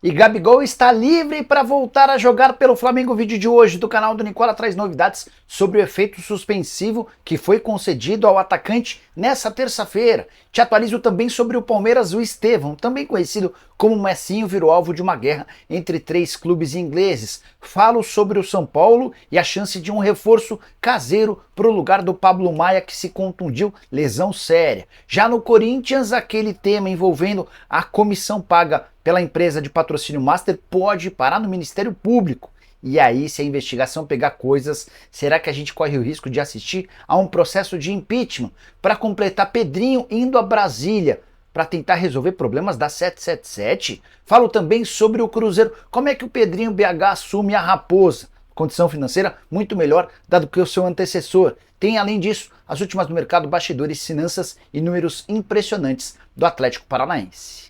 E Gabigol está livre para voltar a jogar pelo Flamengo. O vídeo de hoje do canal do Nicola traz novidades sobre o efeito suspensivo que foi concedido ao atacante nessa terça-feira. Te atualizo também sobre o Palmeiras. O Estevão, também conhecido como Messinho, virou alvo de uma guerra entre três clubes ingleses. Falo sobre o São Paulo e a chance de um reforço caseiro para o lugar do Pablo Maia, que se contundiu, lesão séria. Já no Corinthians, aquele tema envolvendo a comissão paga pela empresa de patrocínio Master pode parar no Ministério Público. E aí, se a investigação pegar coisas, será que a gente corre o risco de assistir a um processo de impeachment? Para completar, Pedrinho indo a Brasília para tentar resolver problemas da 777. Falo também sobre o Cruzeiro. Como é que o Pedrinho BH assume a Raposa? Condição financeira muito melhor dado que o seu antecessor. Tem, além disso, as últimas do mercado, bastidores, finanças e números impressionantes do Atlético Paranaense.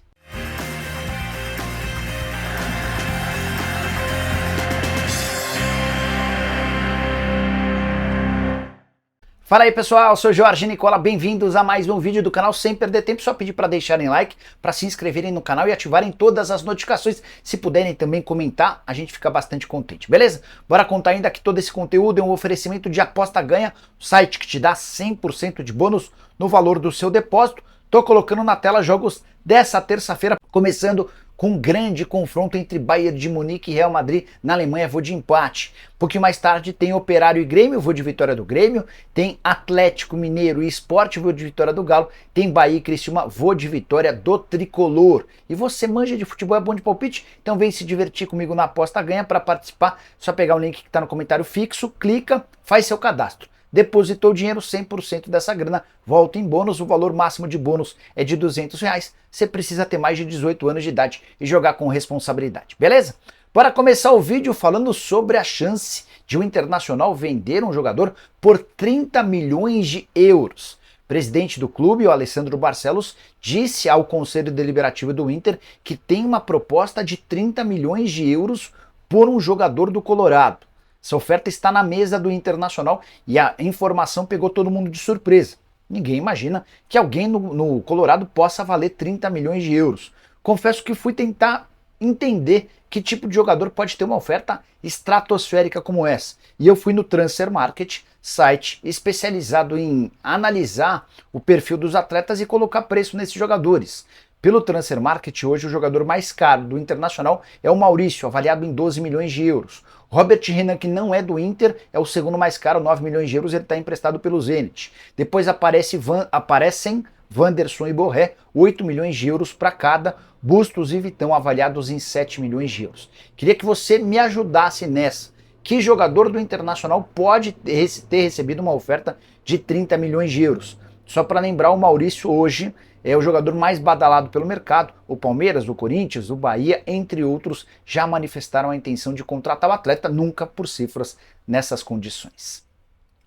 Fala aí pessoal, eu sou Jorge Nicola, bem-vindos a mais um vídeo do canal. Sem perder tempo, só pedir para deixarem like, para se inscreverem no canal e ativarem todas as notificações. Se puderem também comentar, a gente fica bastante contente, beleza? Bora contar ainda que todo esse conteúdo é um oferecimento de Aposta Ganha, o site que te dá 100% de bônus no valor do seu depósito. Tô colocando na tela jogos dessa terça-feira, começando com um grande confronto entre Bayern de Munique e Real Madrid na Alemanha. Vou de empate. Um pouquinho mais tarde tem Operário e Grêmio, vou de vitória do Grêmio. Tem Atlético Mineiro e Sport, vou de vitória do Galo. Tem Bahia e Criciúma, vou de vitória do Tricolor. E você manja de futebol, é bom de palpite? Então vem se divertir comigo na Aposta Ganha. Para participar, só pegar o link que está no comentário fixo, clica, faz seu cadastro. Depositou o dinheiro, 100% dessa grana volta em bônus. O valor máximo de bônus é de R$200. Você precisa ter mais de 18 anos de idade e jogar com responsabilidade, beleza? Bora começar o vídeo falando sobre a chance de o Internacional vender um jogador por 30 milhões de euros. O presidente do clube, o Alessandro Barcelos, disse ao Conselho Deliberativo do Inter que tem uma proposta de 30 milhões de euros por um jogador do Colorado. Essa oferta está na mesa do Internacional e a informação pegou todo mundo de surpresa. Ninguém imagina que alguém no Colorado possa valer 30 milhões de euros. Confesso que fui tentar entender que tipo de jogador pode ter uma oferta estratosférica como essa. E eu fui no Transfer Market, site especializado em analisar o perfil dos atletas e colocar preço nesses jogadores. Pelo Transfer Market, hoje o jogador mais caro do Internacional é o Maurício, avaliado em 12 milhões de euros. Robert Renan, que não é do Inter, é o segundo mais caro, 9 milhões de euros, ele está emprestado pelo Zenit. Depois aparecem Wanderson e Borré, 8 milhões de euros para cada. Bustos e Vitão avaliados em 7 milhões de euros. Queria que você me ajudasse nessa. Que jogador do Internacional pode ter recebido uma oferta de 30 milhões de euros? Só para lembrar, o Maurício hoje é o jogador mais badalado pelo mercado. O Palmeiras, o Corinthians, o Bahia, entre outros, já manifestaram a intenção de contratar o atleta, nunca por cifras nessas condições.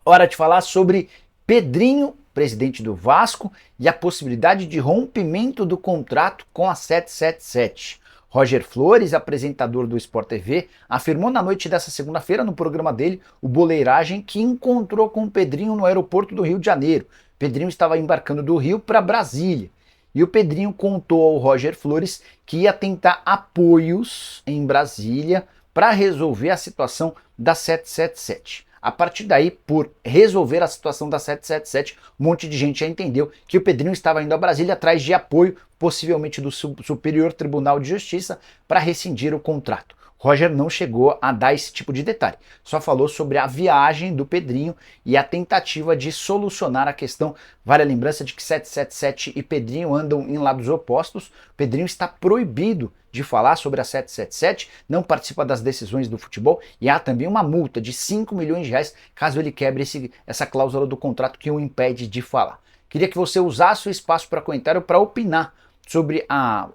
Hora de falar sobre Pedrinho, presidente do Vasco, e a possibilidade de rompimento do contrato com a 777. Roger Flores, apresentador do Sport TV, afirmou na noite dessa segunda-feira no programa dele, o Boleiragem, que encontrou com o Pedrinho no aeroporto do Rio de Janeiro. Pedrinho estava embarcando do Rio para Brasília. E o Pedrinho contou ao Roger Flores que ia tentar apoios em Brasília para resolver a situação da 777. A partir daí, por resolver a situação da 777, um monte de gente já entendeu que o Pedrinho estava indo a Brasília atrás de apoio, possivelmente do Superior Tribunal de Justiça, para rescindir o contrato. Roger não chegou a dar esse tipo de detalhe, só falou sobre a viagem do Pedrinho e a tentativa de solucionar a questão. Vale a lembrança de que 777 e Pedrinho andam em lados opostos. O Pedrinho está proibido de falar sobre a 777, não participa das decisões do futebol e há também uma multa de 5 milhões de reais caso ele quebre essa cláusula do contrato que o impede de falar. Queria que você usasse o espaço para comentário para opinar sobre a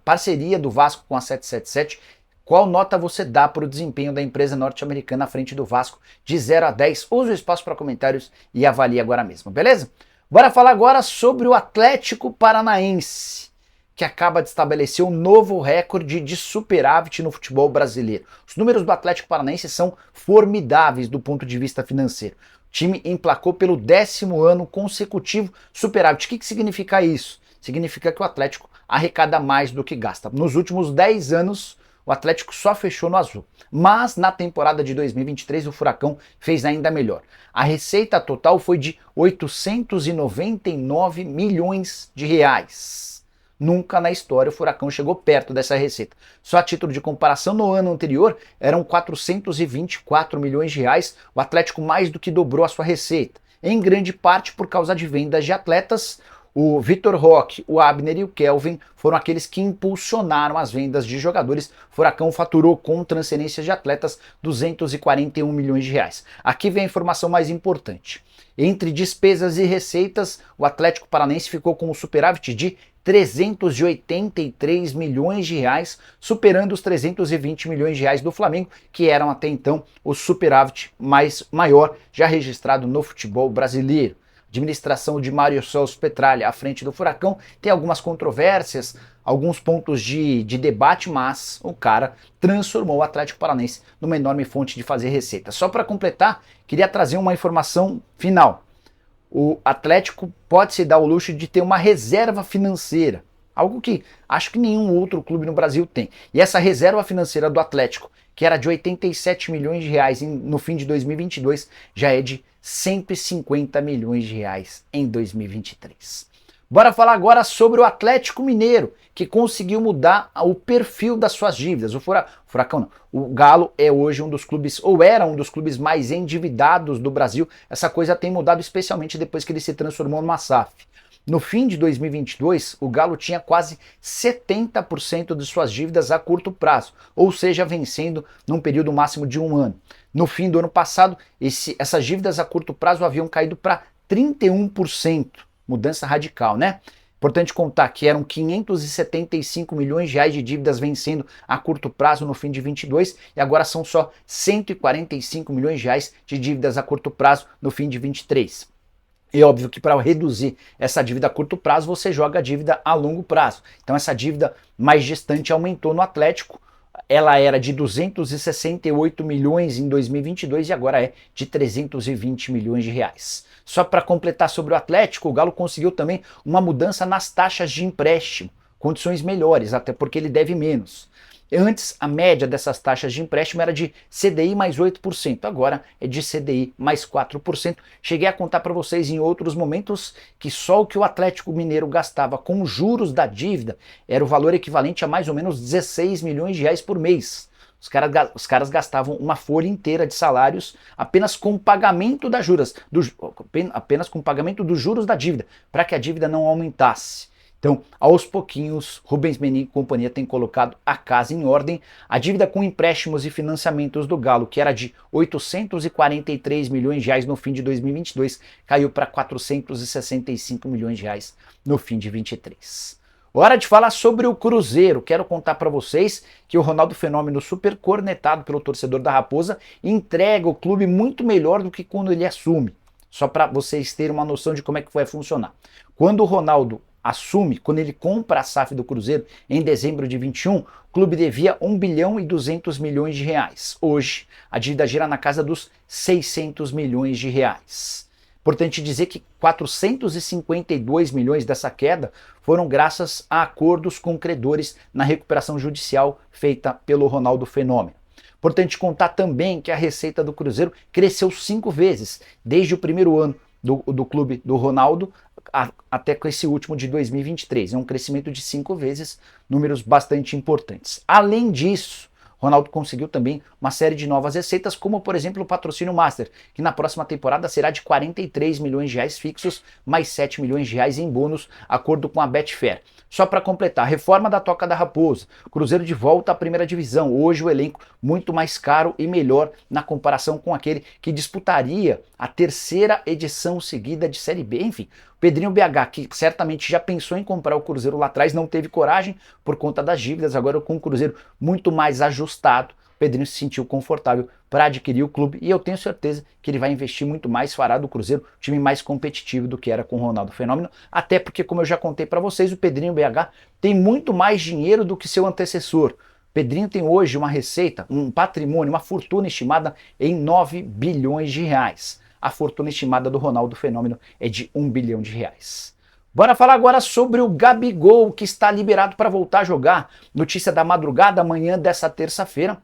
parceria do Vasco com a 777. Qual nota você dá para o desempenho da empresa norte-americana à frente do Vasco de 0 a 10? Use o espaço para comentários e avalie agora mesmo, beleza? Bora falar agora sobre o Atlético Paranaense, que acaba de estabelecer um novo recorde de superávit no futebol brasileiro. Os números do Atlético Paranaense são formidáveis do ponto de vista financeiro. O time emplacou pelo 10º ano consecutivo superávit. O que significa isso? Significa que o Atlético arrecada mais do que gasta. Nos últimos 10 anos, o Atlético só fechou no azul. Mas na temporada de 2023 o Furacão fez ainda melhor. A receita total foi de 899 milhões de reais. Nunca na história o Furacão chegou perto dessa receita. Só a título de comparação, no ano anterior eram 424 milhões de reais. O Atlético mais do que dobrou a sua receita. Em grande parte por causa de vendas de atletas. O Vitor Roque, o Abner e o Kelvin foram aqueles que impulsionaram as vendas de jogadores. O Furacão faturou com transferências de atletas 241 milhões de reais. Aqui vem a informação mais importante. Entre despesas e receitas, o Atlético Paranaense ficou com um superávit de 383 milhões de reais, superando os 320 milhões de reais do Flamengo, que eram até então o superávit maior já registrado no futebol brasileiro. Administração de Mário Celso Petralha à frente do Furacão tem algumas controvérsias, alguns pontos de debate, mas o cara transformou o Atlético Paranaense numa enorme fonte de fazer receita. Só para completar, queria trazer uma informação final. O Atlético pode se dar o luxo de ter uma reserva financeira, algo que acho que nenhum outro clube no Brasil tem. E essa reserva financeira do Atlético, que era de 87 milhões de reais no fim de 2022, já é de 150 milhões de reais em 2023. Bora falar agora sobre o Atlético Mineiro, que conseguiu mudar o perfil das suas dívidas. O Furacão não. O Galo é hoje um dos clubes, ou era um dos clubes mais endividados do Brasil. Essa coisa tem mudado especialmente depois que ele se transformou numa SAF. No fim de 2022, o Galo tinha quase 70% de suas dívidas a curto prazo, ou seja, vencendo num período máximo de um ano. No fim do ano passado, essas dívidas a curto prazo haviam caído para 31%. Mudança radical, né? Importante contar que eram 575 milhões de reais de dívidas vencendo a curto prazo no fim de 22 e agora são só 145 milhões de reais de dívidas a curto prazo no fim de 23. É óbvio que para reduzir essa dívida a curto prazo, você joga a dívida a longo prazo. Então essa dívida mais distante aumentou no Atlético. Ela era de 268 milhões em 2022 e agora é de 320 milhões de reais. Só para completar sobre o Atlético, o Galo conseguiu também uma mudança nas taxas de empréstimo, condições melhores, até porque ele deve menos. Antes, a média dessas taxas de empréstimo era de CDI mais 8%, agora é de CDI mais 4%. Cheguei a contar para vocês em outros momentos que só o que o Atlético Mineiro gastava com juros da dívida era o valor equivalente a mais ou menos 16 milhões de reais por mês. Os caras gastavam uma folha inteira de salários apenas com o pagamento das juros, apenas com o pagamento dos juros da dívida, para que a dívida não aumentasse. Então, aos pouquinhos, Rubens Menin e companhia têm colocado a casa em ordem. A dívida com empréstimos e financiamentos do Galo, que era de 843 milhões de reais no fim de 2022, caiu para 465 milhões de reais no fim de 23. Hora de falar sobre o Cruzeiro. Quero contar para vocês que o Ronaldo Fenômeno, super cornetado pelo torcedor da Raposa, entrega o clube muito melhor do que quando ele assume. Só para vocês terem uma noção de como é que vai funcionar. Quando o Ronaldo assume, quando ele compra a SAF do Cruzeiro em dezembro de 21, o clube devia 1 bilhão e 200 milhões de reais. Hoje, a dívida gira na casa dos 600 milhões de reais. Importante dizer que 452 milhões dessa queda foram graças a acordos com credores na recuperação judicial feita pelo Ronaldo Fenômeno. Importante contar também que a receita do Cruzeiro cresceu 5 vezes, desde o primeiro ano do clube do Ronaldo até com esse último de 2023. É um crescimento de 5 vezes, números bastante importantes. Além disso, Ronaldo conseguiu também uma série de novas receitas, como por exemplo o patrocínio Master, que na próxima temporada será de 43 milhões de reais fixos, mais 7 milhões de reais em bônus, acordo com a Betfair. Só para completar, reforma da Toca da Raposa, Cruzeiro de volta à primeira divisão, hoje o elenco muito mais caro e melhor na comparação com aquele que disputaria a terceira edição seguida de Série B. Enfim, Pedrinho BH, que certamente já pensou em comprar o Cruzeiro lá atrás, não teve coragem por conta das dívidas, agora com o Cruzeiro muito mais ajustado, Pedrinho se sentiu confortável para adquirir o clube e eu tenho certeza que ele vai investir muito mais, fará do Cruzeiro um time mais competitivo do que era com o Ronaldo Fenômeno, até porque, como eu já contei para vocês, o Pedrinho BH tem muito mais dinheiro do que seu antecessor. Pedrinho tem hoje uma receita, um patrimônio, uma fortuna estimada em 9 bilhões de reais. A fortuna estimada do Ronaldo Fenômeno é de 1 bilhão de reais. Bora falar agora sobre o Gabigol, que está liberado para voltar a jogar. Notícia da madrugada, amanhã dessa terça-feira.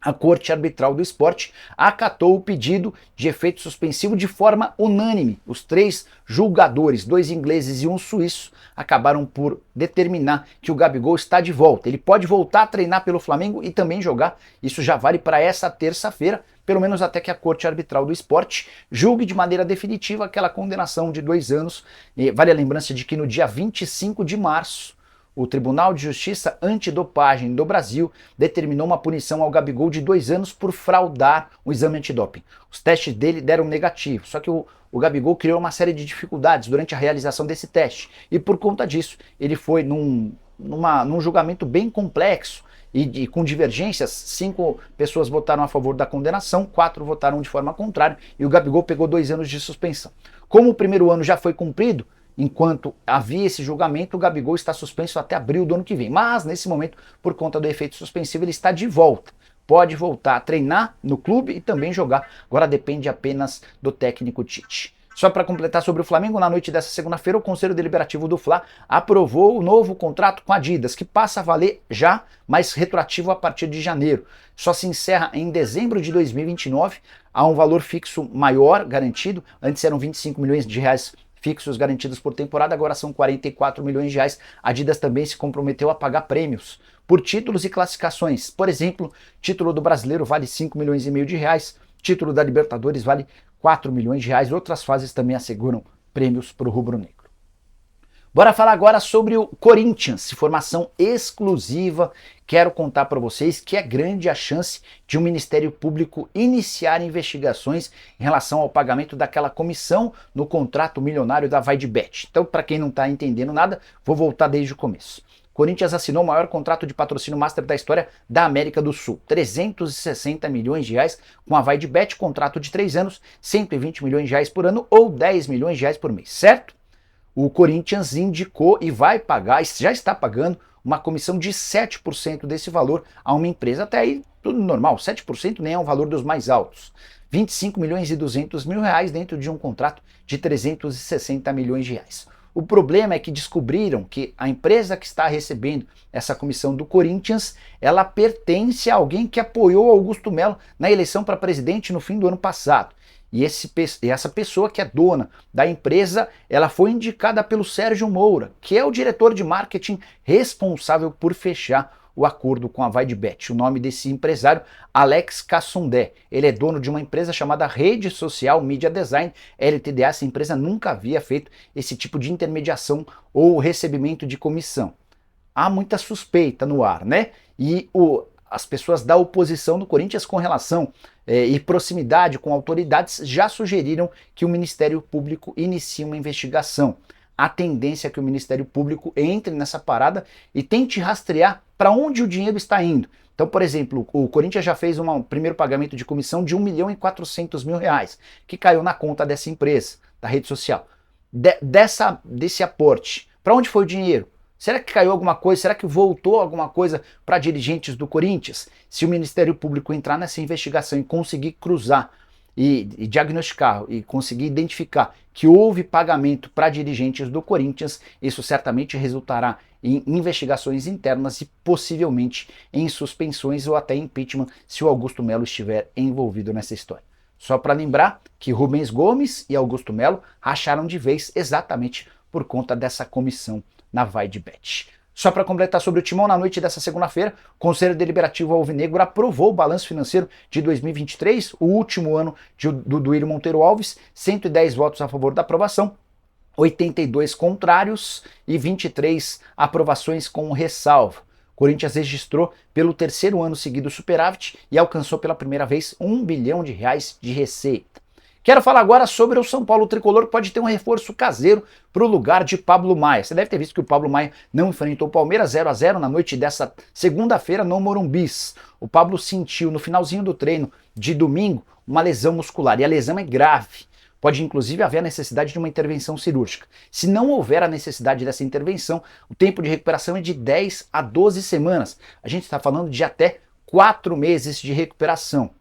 A Corte Arbitral do Esporte acatou o pedido de efeito suspensivo de forma unânime. Os 3 julgadores, 2 ingleses e um suíço, acabaram por determinar que o Gabigol está de volta. Ele pode voltar a treinar pelo Flamengo e também jogar. Isso já vale para essa terça-feira, pelo menos até que a Corte Arbitral do Esporte julgue de maneira definitiva aquela condenação de 2 anos. E vale a lembrança de que no dia 25 de março, o Tribunal de Justiça Antidopagem do Brasil determinou uma punição ao Gabigol de 2 anos por fraudar o exame antidoping. Os testes dele deram negativo, só que o Gabigol criou uma série de dificuldades durante a realização desse teste. E por conta disso, ele foi num julgamento bem complexo e com divergências. 5 pessoas votaram a favor da condenação, 4 votaram de forma contrária e o Gabigol pegou 2 anos de suspensão. Como o primeiro ano já foi cumprido, enquanto havia esse julgamento, o Gabigol está suspenso até abril do ano que vem. Mas, nesse momento, por conta do efeito suspensivo, ele está de volta. Pode voltar a treinar no clube e também jogar. Agora depende apenas do técnico Tite. Só para completar sobre o Flamengo, na noite dessa segunda-feira, o Conselho Deliberativo do Fla aprovou o novo contrato com a Adidas, que passa a valer já, mas retroativo a partir de janeiro. Só se encerra em dezembro de 2029, há um valor fixo maior garantido, antes eram 25 milhões de reais fixos garantidos por temporada, agora são 44 milhões de reais. A Adidas também se comprometeu a pagar prêmios por títulos e classificações. Por exemplo, título do Brasileiro vale 5 milhões e meio de reais, título da Libertadores vale 4 milhões de reais. Outras fases também asseguram prêmios para o rubro-negro. Bora falar agora sobre o Corinthians, informação exclusiva. Quero contar para vocês que é grande a chance de o Ministério Público iniciar investigações em relação ao pagamento daquela comissão no contrato milionário da VaideBet. Então, para quem não está entendendo nada, vou voltar desde o começo. Corinthians assinou o maior contrato de patrocínio master da história da América do Sul, 360 milhões de reais com a VaideBet, contrato de 3 anos, 120 milhões de reais por ano ou 10 milhões de reais por mês, certo? O Corinthians indicou e vai pagar, já está pagando, uma comissão de 7% desse valor a uma empresa. Até aí, tudo normal, 7% nem é um valor dos mais altos. 25 milhões e 200 mil reais dentro de um contrato de 360 milhões de reais. O problema é que descobriram que a empresa que está recebendo essa comissão do Corinthians, ela pertence a alguém que apoiou Augusto Melo na eleição para presidente no fim do ano passado. E essa pessoa que é dona da empresa, ela foi indicada pelo Sérgio Moura, que é o diretor de marketing responsável por fechar o acordo com a VaideBet. O nome desse empresário, Alex Cassundé. Ele é dono de uma empresa chamada Rede Social Media Design, LTDA. Essa empresa nunca havia feito esse tipo de intermediação ou recebimento de comissão. Há muita suspeita no ar, né? E as pessoas da oposição do Corinthians com relação e proximidade com autoridades já sugeriram que o Ministério Público inicie uma investigação. A tendência é que o Ministério Público entre nessa parada e tente rastrear para onde o dinheiro está indo. Então, por exemplo, o Corinthians já fez um primeiro pagamento de comissão de 1 milhão e 400 mil reais, que caiu na conta dessa empresa, da rede social. Desse aporte, para onde foi o dinheiro? Será que caiu alguma coisa? Será que voltou alguma coisa para dirigentes do Corinthians? Se o Ministério Público entrar nessa investigação e conseguir cruzar e diagnosticar e conseguir identificar que houve pagamento para dirigentes do Corinthians, isso certamente resultará em investigações internas e possivelmente em suspensões ou até impeachment se o Augusto Melo estiver envolvido nessa história. Só para lembrar que Rubens Gomes e Augusto Melo racharam de vez exatamente por conta dessa comissão na VaideBet. Só para completar sobre o Timão, na noite dessa segunda-feira, o Conselho Deliberativo Alvinegro aprovou o balanço financeiro de 2023, o último ano do Duílio Monteiro Alves, 110 votos a favor da aprovação, 82 contrários e 23 aprovações com ressalva. O Corinthians registrou pelo 3º ano seguido superávit e alcançou pela primeira vez 1 bilhão de reais de receita. Quero falar agora sobre o São Paulo tricolor, que pode ter um reforço caseiro para o lugar de Pablo Maia. Você deve ter visto que o Pablo Maia não enfrentou o Palmeiras 0-0 na noite dessa segunda-feira no Morumbis. O Pablo sentiu no finalzinho do treino de domingo uma lesão muscular e a lesão é grave. Pode inclusive haver a necessidade de uma intervenção cirúrgica. Se não houver a necessidade dessa intervenção, o tempo de recuperação é de 10 a 12 semanas. A gente está falando de até 4 meses de recuperação.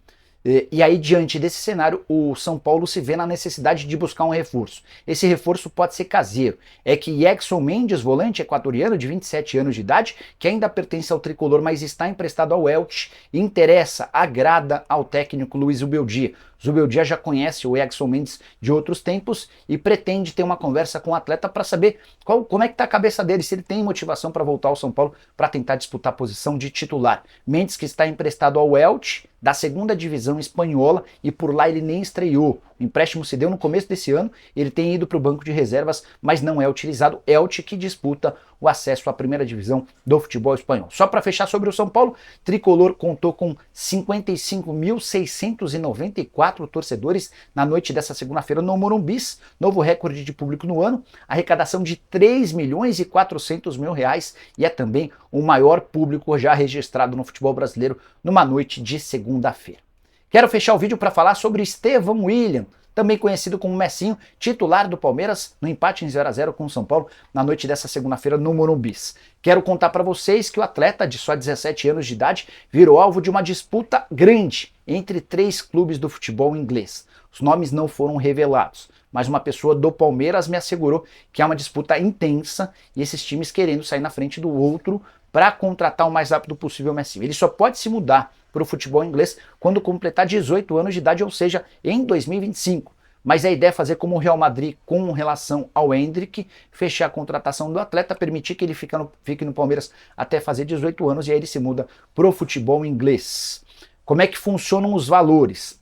E aí, diante desse cenário, o São Paulo se vê na necessidade de buscar um reforço. Esse reforço pode ser caseiro. É que Yaxson Mendes, volante equatoriano de 27 anos de idade, que ainda pertence ao tricolor, mas está emprestado ao Elche, interessa, agrada ao técnico Luiz Zubeldia. Zubeldia já conhece o Yaxson Mendes de outros tempos e pretende ter uma conversa com o atleta para saber como é que está a cabeça dele, se ele tem motivação para voltar ao São Paulo para tentar disputar a posição de titular. Mendes, que está emprestado ao Elche, da segunda divisão espanhola, e por lá ele nem estreou. O empréstimo se deu no começo desse ano, ele tem ido para o banco de reservas, mas não é utilizado. Elche que disputa o acesso à primeira divisão do futebol espanhol. Só para fechar sobre o São Paulo, Tricolor contou com 55.694 torcedores na noite dessa segunda-feira no Morumbi, novo recorde de público no ano, arrecadação de 3.400.000 reais, e é também o maior público já registrado no futebol brasileiro numa noite de segunda-feira. Quero fechar o vídeo para falar sobre Estevão William, também conhecido como Messinho, titular do Palmeiras no empate em 0-0 com o São Paulo na noite dessa segunda-feira no Morumbi. Quero contar para vocês que o atleta de só 17 anos de idade virou alvo de uma disputa grande entre 3 clubes do futebol inglês. Os nomes não foram revelados, mas uma pessoa do Palmeiras me assegurou que é uma disputa intensa e esses times querendo sair na frente do outro para contratar o mais rápido possível o Messi. Ele só pode se mudar para o futebol inglês quando completar 18 anos de idade, ou seja, em 2025. Mas a ideia é fazer como o Real Madrid com relação ao Endrick, fechar a contratação do atleta, permitir que ele fique no Palmeiras até fazer 18 anos e aí ele se muda para o futebol inglês. Como é que funcionam os valores?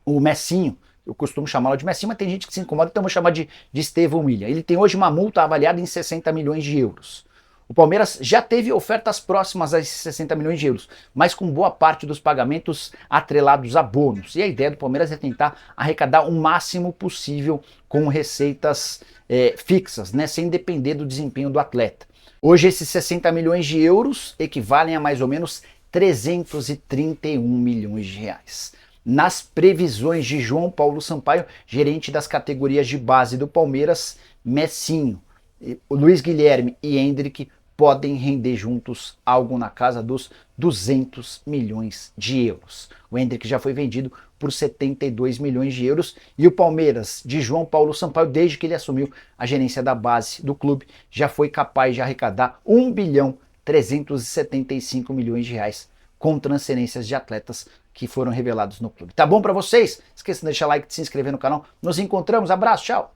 O Messinho, eu costumo chamá-lo de Messinho, mas tem gente que se incomoda, então eu vou chamar de Estevão William. Ele tem hoje uma multa avaliada em 60 milhões de euros. O Palmeiras já teve ofertas próximas a esses 60 milhões de euros, mas com boa parte dos pagamentos atrelados a bônus. E a ideia do Palmeiras é tentar arrecadar o máximo possível com receitas fixas, né, sem depender do desempenho do atleta. Hoje esses 60 milhões de euros equivalem a mais ou menos 331 milhões de reais. Nas previsões de João Paulo Sampaio, gerente das categorias de base do Palmeiras, Messinho, o Luiz Guilherme e Endrick podem render juntos algo na casa dos 200 milhões de euros. O Endrick já foi vendido por 72 milhões de euros e o Palmeiras, de João Paulo Sampaio, desde que ele assumiu a gerência da base do clube, já foi capaz de arrecadar 1.375 milhões de reais com transferências de atletas que foram revelados no clube. Tá bom para vocês? Esqueça de deixar like, de se inscrever no canal. Nos encontramos, abraço, tchau!